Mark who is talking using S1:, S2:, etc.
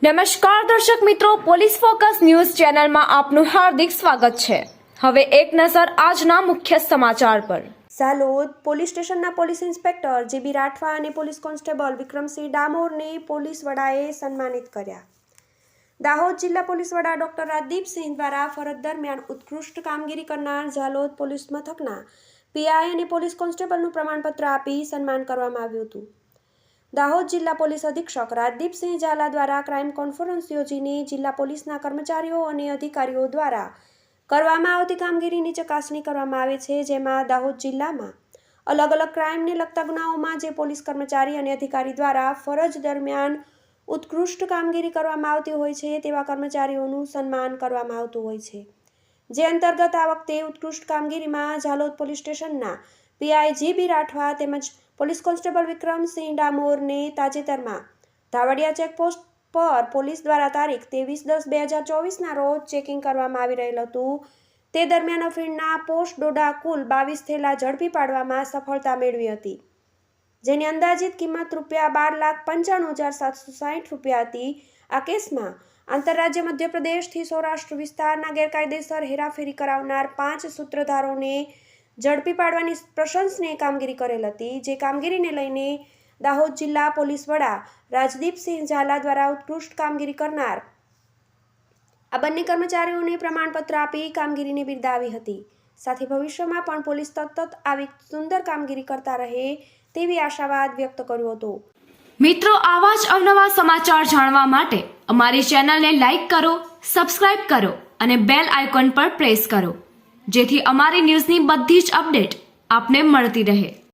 S1: નમસ્કાર દર્શક મિત્રો, પોલીસ ફોકસ ન્યૂઝ ચેનલમાં આપનું હાર્દિક સ્વાગત છે। હવે એક નજર આજના મુખ્ય સમાચાર પર।
S2: ઝાલોદ પોલીસ સ્ટેશનના પોલીસ ઇન્સ્પેક્ટર જીબી રાઠવા અને પોલીસ કોન્સ્ટેબલ વિક્રમસિંહ ડામોરને પોલીસ વડાએ સન્માનિત કર્યા। દાહોદ જિલ્લા પોલીસ વડા ડોક્ટર રાજદીપસિંહ દ્વારા ફરજ દરમિયાન ઉત્કૃષ્ટ કામગીરી કરનાર ઝાલોદ પોલીસ મથકના પીઆઈ અને પોલીસ કોન્સ્ટેબલનું પ્રમાણપત્ર આપી સન્માન કરવામાં આવ્યું હતું। દાહોદ જિલ્લા પોલીસ અધિક્ષક રાજદીપસિંહ ઝાલા દ્વારા ક્રાઇમ કોન્ફરન્સ યોજીને જિલ્લા પોલીસના કર્મચારીઓ અને અધિકારીઓ દ્વારા કરવામાં આવતી કામગીરીની ચકાસણી કરવામાં આવે છે, જેમાં દાહોદ જિલ્લામાં અલગ અલગ ક્રાઇમને લગતા ગુનાઓમાં જે પોલીસ કર્મચારી અને અધિકારી દ્વારા ફરજ દરમિયાન ઉત્કૃષ્ટ કામગીરી કરવામાં આવતી હોય છે તેવા કર્મચારીઓનું સન્માન કરવામાં આવતું હોય છે। જે અંતર્ગત આ વખતે ઉત્કૃષ્ટ કામગીરીમાં ઝાલોદ પોલીસ સ્ટેશનના પીઆઈ જીબી રાઠવા તેમજ પોલીસ કોન્સ્ટેબલ વિક્રમસિંહ ડામોરને તાજેતરમાં ધાવડિયા ચેકપોસ્ટ પર પોલીસ દ્વારા તારીખ 23/10/2024ના રોજ ચેકિંગ કરવામાં આવી રહેલ હતું। તે દરમિયાન અફીણના પોસ્ટ ડોડા કુલ 22 થેલા ઝડપી પાડવામાં સફળતા મેળવી હતી, જેની અંદાજિત કિંમત ₹12,95,760 હતી। આ કેસમાં આંતરરાજ્ય મધ્યપ્રદેશથી સૌરાષ્ટ્ર વિસ્તારના ગેરકાયદેસર હેરાફેરી કરાવનાર 5 સૂત્રધારોને ઝડપી પાડવાની પ્રશંસનીય કામગીરી કરેલ હતી। જે કામગીરીને લઈને દાહોદ જિલ્લા પોલીસ વડા રાજદીપસિંહ ઝાલા દ્વારા ઉત્કૃષ્ટ કામગીરી કરનાર આ બંને કર્મચારીઓને પ્રમાણપત્ર આપી કામગીરીને બિરદાવી હતી। સાથે ભવિષ્યમાં પણ પોલીસ સતત આવી સુંદર કામગીરી કરતા રહે તેવી આશાવાદ વ્યક્ત કર્યો હતો।
S1: મિત્રો, આવા જ અવનવા સમાચાર જાણવા માટે અમારી ચેનલને લાઈક કરો, સબસ્ક્રાઇબ કરો અને બેલ આઇકોન પર પ્રેસ કરો, જેથી અમારી ન્યૂઝની બધી જ અપડેટ આપને મળતી રહે।